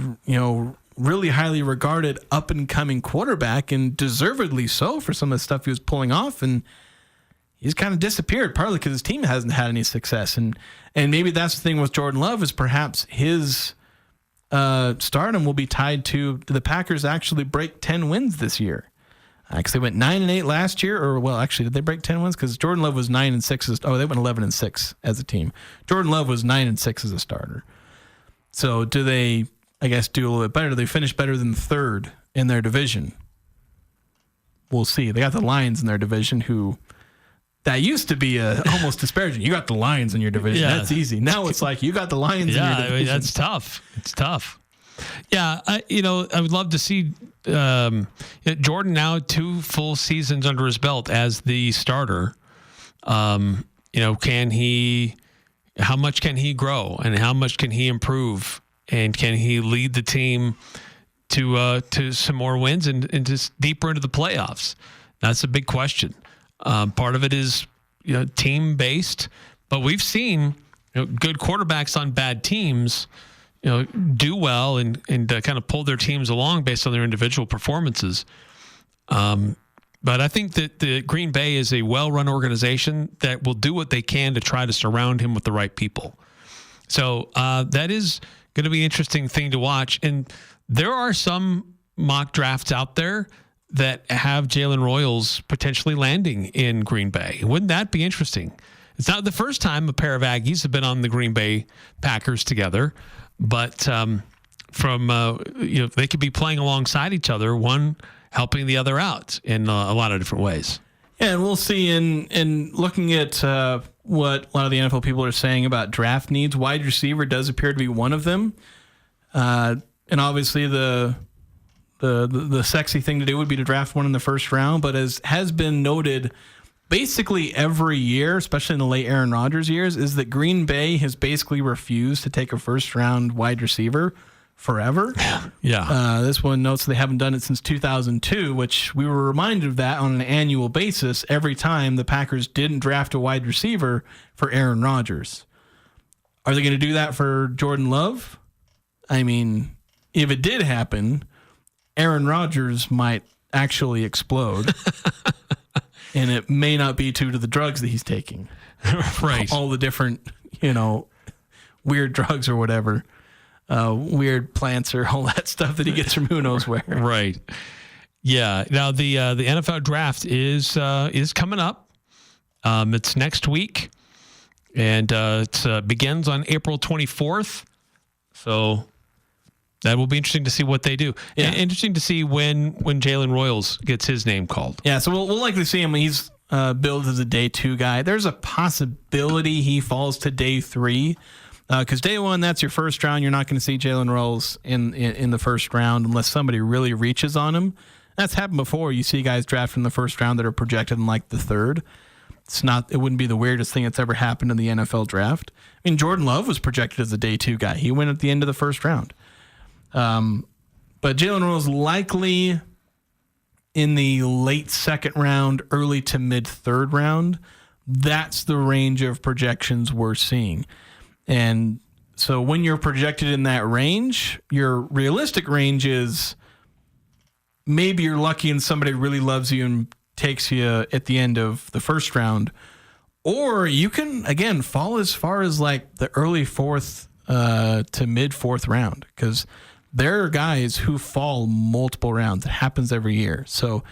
really highly regarded up and coming quarterback, and deservedly so for some of the stuff he was pulling off, and he's kind of disappeared partly because his team hasn't had any success, and maybe that's the thing with Jordan Love is perhaps his stardom will be tied to the Packers actually break 10 wins this year. Because they went 9-8 last year, did they break 10 wins? Because Jordan Love was 9-6. They went 11-6 as a team. Jordan Love was 9-6 as a starter. So do they, do a little bit better? Do they finish better than third in their division? We'll see. They got the Lions in their division, who that used to be almost disparaging. You got the Lions in your division. Yeah. That's easy. Now it's like you got the Lions in your division. That's tough. It's tough. Yeah, I would love to see Jordan now 2 full seasons under his belt as the starter. Can he How much can he grow, and how much can he improve, and can he lead the team to some more wins and just deeper into the playoffs? That's a big question. Part of it is team based, but we've seen good quarterbacks on bad teams do well and kind of pull their teams along based on their individual performances. But I think that the Green Bay is a well-run organization that will do what they can to try to surround him with the right people. So that is going to be an interesting thing to watch. And there are some mock drafts out there that have Jalen Royals potentially landing in Green Bay. Wouldn't that be interesting? It's not the first time a pair of Aggies have been on the Green Bay Packers together, but they could be playing alongside each other, one helping the other out in a lot of different ways. Yeah, and we'll see in looking at what a lot of the NFL people are saying about draft needs, wide receiver does appear to be one of them. And obviously the sexy thing to do would be to draft one in the first round, but as has been noted basically every year, especially in the late Aaron Rodgers years, is that Green Bay has basically refused to take a first round wide receiver forever. Yeah. This one notes they haven't done it since 2002, which we were reminded of that on an annual basis every time the Packers didn't draft a wide receiver for Aaron Rodgers. Are they going to do that for Jordan Love? I mean, if it did happen, Aaron Rodgers might actually explode. And it may not be due to the drugs that he's taking. Right. All the different, weird drugs or whatever. Weird plants or all that stuff that he gets from who knows where. Right. Yeah. Now the NFL draft is coming up. It's next week, and it begins on April 24th. So that will be interesting to see what they do. Yeah. Interesting to see when Jalen Royals gets his name called. Yeah. So we'll likely see him. He's billed as a day 2 guy. There's a possibility he falls to day 3. Because day 1, that's your first round. You're not going to see Jalen Royals in the first round unless somebody really reaches on him. That's happened before. You see guys drafted in the first round that are projected in like the 3rd. It wouldn't be the weirdest thing that's ever happened in the NFL draft. I mean, Jordan Love was projected as a day 2 guy. He went at the end of the first round. But Jalen Royals likely in the late 2nd round, early to mid 3rd round. That's the range of projections we're seeing. And so when you're projected in that range, your realistic range is maybe you're lucky and somebody really loves you and takes you at the end of the first round. Or you can, again, fall as far as like the early 4th to mid 4th round, because there are guys who fall multiple rounds. It happens every year. So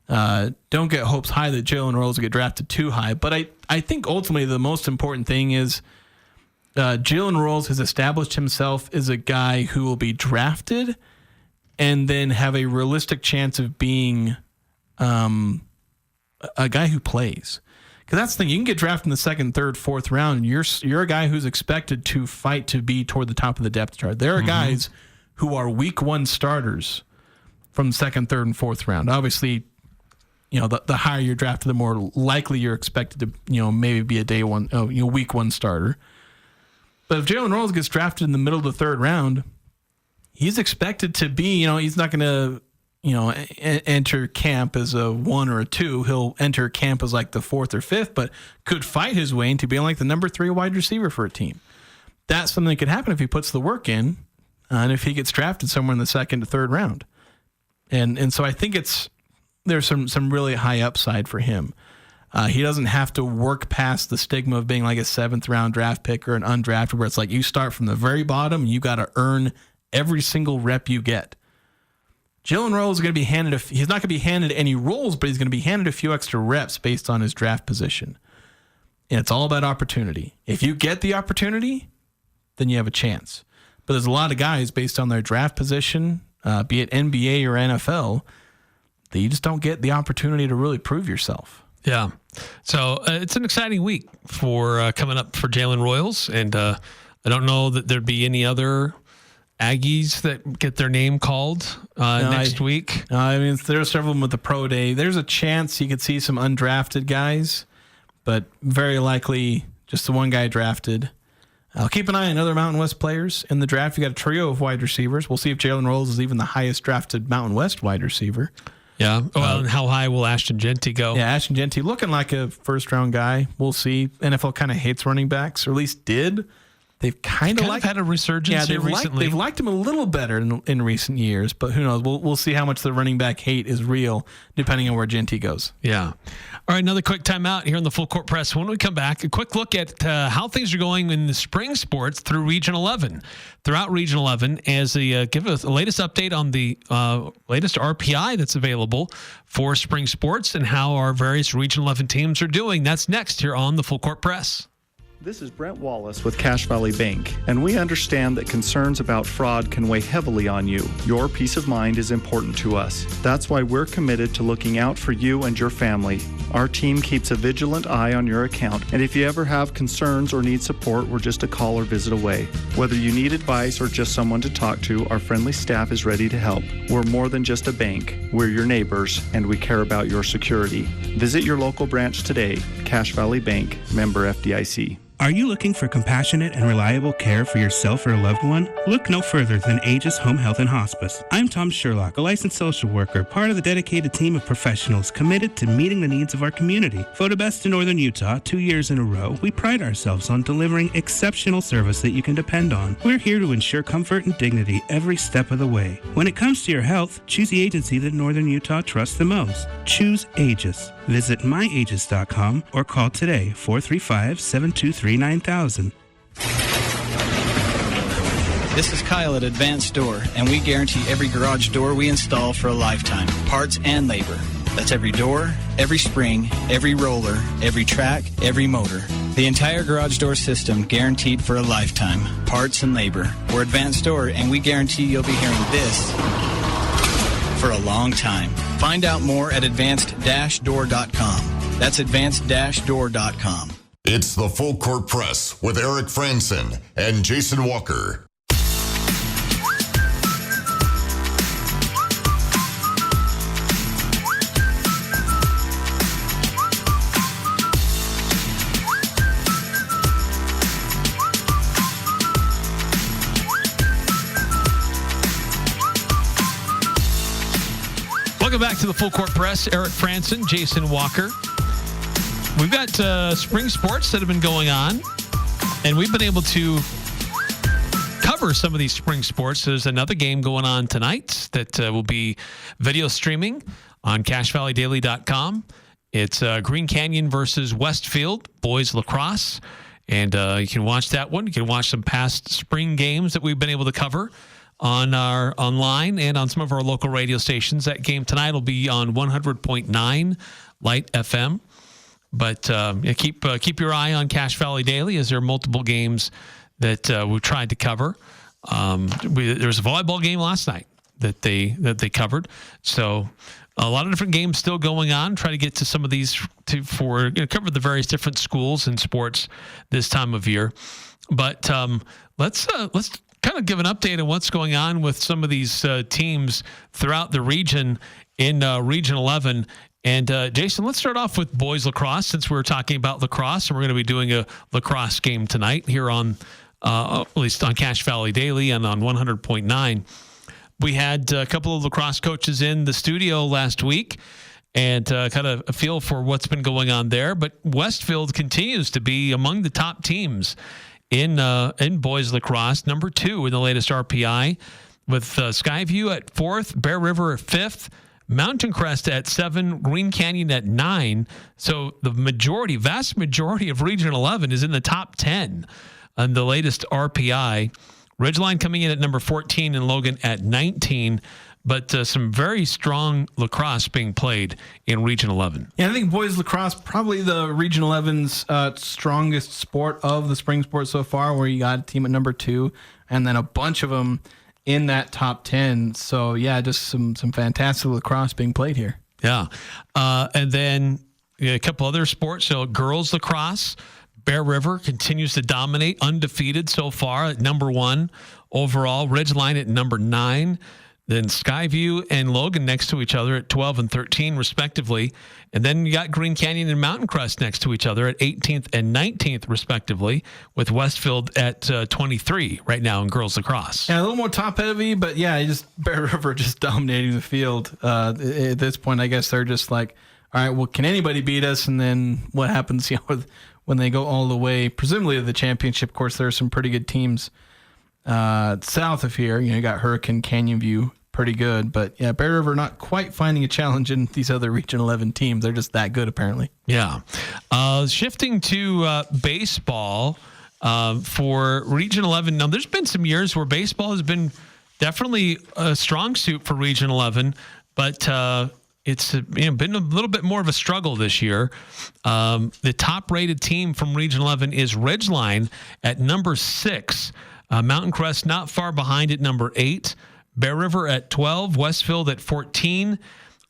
don't get hopes high that Jalen Royals will get drafted too high. But I think ultimately the most important thing is Jalen Royals has established himself as a guy who will be drafted and then have a realistic chance of being a guy who plays. Because that's the thing. You can get drafted in the 2nd, 3rd, 4th round, and you're a guy who's expected to fight to be toward the top of the depth chart. There are guys who are week 1 starters from 2nd, 3rd, and 4th round. Obviously, the higher you're drafted, the more likely you're expected to, maybe be a day 1, week 1 starter. But if Jalen Royals gets drafted in the middle of the 3rd round, he's expected to be, he's not going to, enter camp as a 1 or a 2. He'll enter camp as like the 4th or 5th, but could fight his way into being like the number 3 wide receiver for a team. That's something that could happen if he puts the work in, and if he gets drafted somewhere in the 2nd to 3rd round. And so I think there's some really high upside for him. He doesn't have to work past the stigma of being like a 7th round draft pick or an undrafted, where it's like you start from the very bottom and you got to earn every single rep you get. Jalen Royals is going to be he's not going to be handed any roles, but he's going to be handed a few extra reps based on his draft position. And it's all about opportunity. If you get the opportunity, then you have a chance. But there's a lot of guys based on their draft position, be it NBA or NFL, that you just don't get the opportunity to really prove yourself. Yeah. So it's an exciting week for coming up for Jalen Royals. And I don't know that there'd be any other Aggies that get their name called next week. I mean, there's several of them with the pro day. There's a chance you could see some undrafted guys, but very likely just the one guy drafted. I'll keep an eye on other Mountain West players in the draft. You got a trio of wide receivers. We'll see if Jalen Rolls is even the highest drafted Mountain West wide receiver. Yeah. And how high will Ashton Genty go? Yeah, Ashton Genty looking like a first-round guy. We'll see. NFL kind of hates running backs, or at least did. They've kind of had a resurgence here recently. They've liked him a little better in recent years, but who knows? We'll see how much the running back hate is real, depending on where Genty goes. Yeah. All right, another quick timeout here on the Full Court Press. When we come back, a quick look at how things are going in the spring sports through Region 11. Throughout Region 11, as they give us the latest update on the latest RPI that's available for spring sports and how our various Region 11 teams are doing. That's next here on the Full Court Press. This is Brent Wallace with Cache Valley Bank, and we understand that concerns about fraud can weigh heavily on you. Your peace of mind is important to us. That's why we're committed to looking out for you and your family. Our team keeps a vigilant eye on your account, and if you ever have concerns or need support, we're just a call or visit away. Whether you need advice or just someone to talk to, our friendly staff is ready to help. We're more than just a bank. We're your neighbors, and we care about your security. Visit your local branch today. Cache Valley Bank, member FDIC. Are you looking for compassionate and reliable care for yourself or a loved one? Look no further than Aegis Home Health and Hospice. I'm Tom Sherlock, a licensed social worker, part of the dedicated team of professionals committed to meeting the needs of our community. Voted best in Northern Utah 2 years in a row, we pride ourselves on delivering exceptional service that you can depend on. We're here to ensure comfort and dignity every step of the way. When it comes to your health, choose the agency that Northern Utah trusts the most. Choose Aegis. Visit myaegis.com or call today 435-723-9000. This is Kyle at Advanced Door, and we guarantee every garage door we install for a lifetime, parts and labor. That's every door, every spring, every roller, every track, every motor. The entire garage door system guaranteed for a lifetime, parts and labor. We're Advanced Door, and we guarantee you'll be hearing this for a long time. Find out more at advanced-door.com. That's advanced-door.com. It's the Full Court Press with Eric Frandsen and Jason Walker. Welcome back to the Full Court Press. Eric Frandsen, Jason Walker. We've got spring sports that have been going on, and we've been able to cover some of these spring sports. There's another game going on tonight that will be video streaming on CacheValleyDaily.com. It's Green Canyon versus Westfield, boys lacrosse, and you can watch that one. You can watch some past spring games that we've been able to cover on our online and on some of our local radio stations. That game tonight will be on 100.9 Light FM. But keep your eye on Cache Valley Daily, as there are multiple games that we tried to cover. There was a volleyball game last night that they covered. So a lot of different games still going on. Try to get to some of these cover the various different schools and sports this time of year. But let's kind of give an update on what's going on with some of these teams throughout the region in Region 11. And Jason, let's start off with boys lacrosse, since we're talking about lacrosse, and we're going to be doing a lacrosse game tonight here on, at least on Cache Valley Daily and on 100.9. We had a couple of lacrosse coaches in the studio last week and kind of a feel for what's been going on there. But Westfield continues to be among the top teams in boys lacrosse, number 2 in the latest RPI, with Skyview at 4th, Bear River at 5th, Mountain Crest at 7, Green Canyon at 9. So the vast majority of Region 11 is in the top 10 on the latest RPI. Ridgeline coming in at number 14 and Logan at 19. But some very strong lacrosse being played in Region 11. Yeah, I think boys lacrosse probably the Region 11's strongest sport of the spring sport so far, where you got a team at number 2 and then a bunch of them in that top 10. So, yeah, just some fantastic lacrosse being played here. Yeah. And then a couple other sports. So, girls lacrosse, Bear River continues to dominate, undefeated so far at number 1 overall. Ridgeline at number 9. Then Skyview and Logan next to each other at 12 and 13, respectively. And then you got Green Canyon and Mountain Crest next to each other at 18th and 19th, respectively, with Westfield at 23 right now in girls lacrosse. Yeah, a little more top-heavy, but yeah, Bear River just dominating the field. At this point, I guess they're just like, all right, well, can anybody beat us? And then what happens, when they go all the way, presumably to the championship? Of course, there are some pretty good teams south of here. You got Hurricane, Canyon View, pretty good. But yeah, Bear River not quite finding a challenge in these other Region 11 teams. They're just that good, apparently. Yeah. Shifting to baseball for Region 11. Now, there's been some years where baseball has been definitely a strong suit for Region 11, but it's been a little bit more of a struggle this year. The top-rated team from Region 11 is Ridgeline at number 6. Mountain Crest not far behind at number 8. Bear River at 12. Westfield at 14.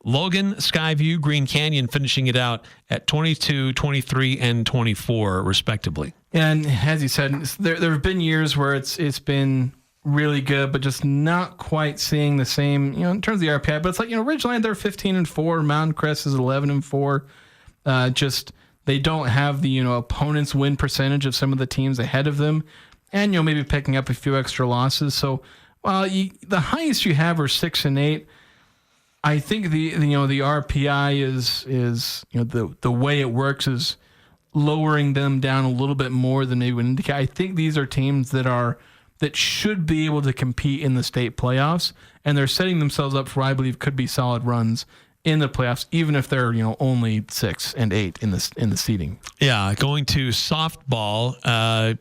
Logan, Skyview, Green Canyon finishing it out at 22, 23, and 24, respectively. And as you said, there have been years where it's been really good, but just not quite seeing the same, in terms of the RPI. But it's like, Ridgeline, they're 15-4. Mountain Crest is 11-4. Just they don't have the, opponent's win percentage of some of the teams ahead of them. And, maybe picking up a few extra losses. So, the highest you have are 6 and 8. I think the RPI is the way it works is lowering them down a little bit more than they would indicate. I think these are teams that should be able to compete in the state playoffs, and they're setting themselves up for, I believe, could be solid runs in the playoffs, even if they're only 6 and 8 in the seeding. Yeah, going to softball,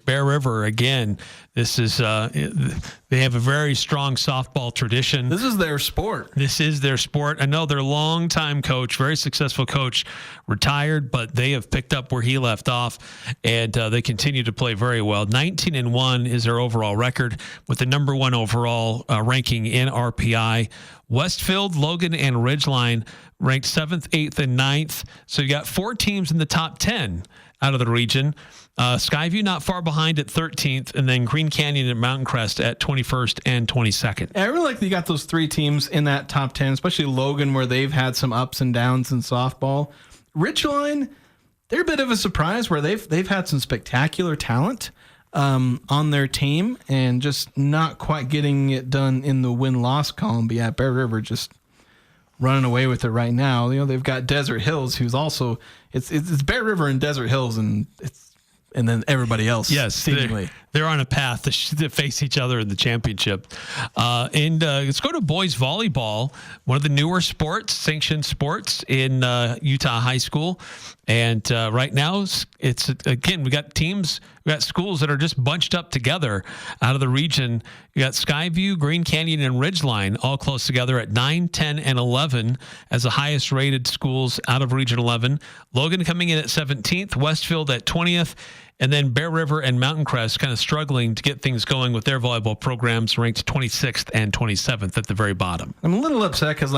Bear River again. This is they have a very strong softball tradition. This is their sport. I know their longtime coach, very successful coach, retired, but they have picked up where he left off, and they continue to play very well. 19-1 is their overall record, with the number 1 overall ranking in RPI. Westfield, Logan, and Ridgeline ranked 7th, 8th, and 9th. So you got 4 teams in the top 10 out of the region. Skyview not far behind at 13th, and then Green Canyon and Mountain Crest at 21st and 22nd. I really like that you got those 3 teams in that top 10, especially Logan, where they've had some ups and downs in softball. Ridgeline, they're a bit of a surprise, where they've had some spectacular talent on their team and just not quite getting it done in the win-loss column. But yeah, Bear River just running away with it right now. They've got Desert Hills, who's also it's Bear River and Desert Hills, and then everybody else. Yes, seemingly. They're on a path to face each other in the championship. And let's go to boys volleyball, one of the newer sanctioned sports in Utah high school. And right now, it's again, we got schools that are just bunched up together out of the region. You got Skyview, Green Canyon, and Ridgeline all close together at 9, 10, and 11 as the highest rated schools out of Region 11. Logan coming in at 17th, Westfield at 20th, and then Bear River and Mountain Crest kind of struggling to get things going with their volleyball programs, ranked 26th and 27th at the very bottom. I'm a little upset because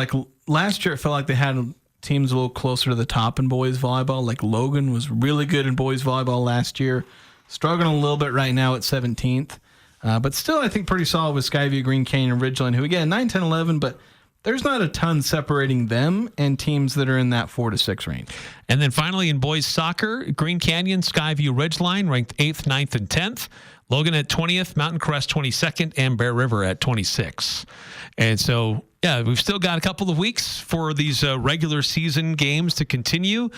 last year it felt like they had teams a little closer to the top in boys volleyball. Like Logan was really good in boys volleyball last year, struggling a little bit right now at 17th. But still, I think pretty solid with Skyview, Green Canyon, and Ridgeline, who again, 9, 10, 11, but there's not a ton separating them and teams that are in that 4 to 6 range. And then finally in boys soccer, Green Canyon, Skyview, Ridgeline ranked 8th, 9th, and 10th. Logan at 20th, Mountain Crest 22nd, and Bear River at 26. And so, yeah, we've still got a couple of weeks for these regular season games to continue.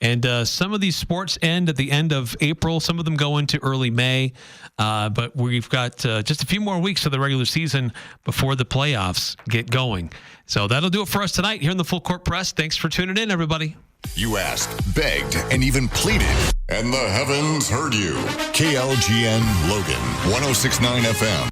And some of these sports end at the end of April. Some of them go into early May. But we've got just a few more weeks of the regular season before the playoffs get going. So that'll do it for us tonight here in the Full Court Press. Thanks for tuning in, everybody. You asked, begged, and even pleaded, and the heavens heard you. KLGN Logan, 106.9 FM.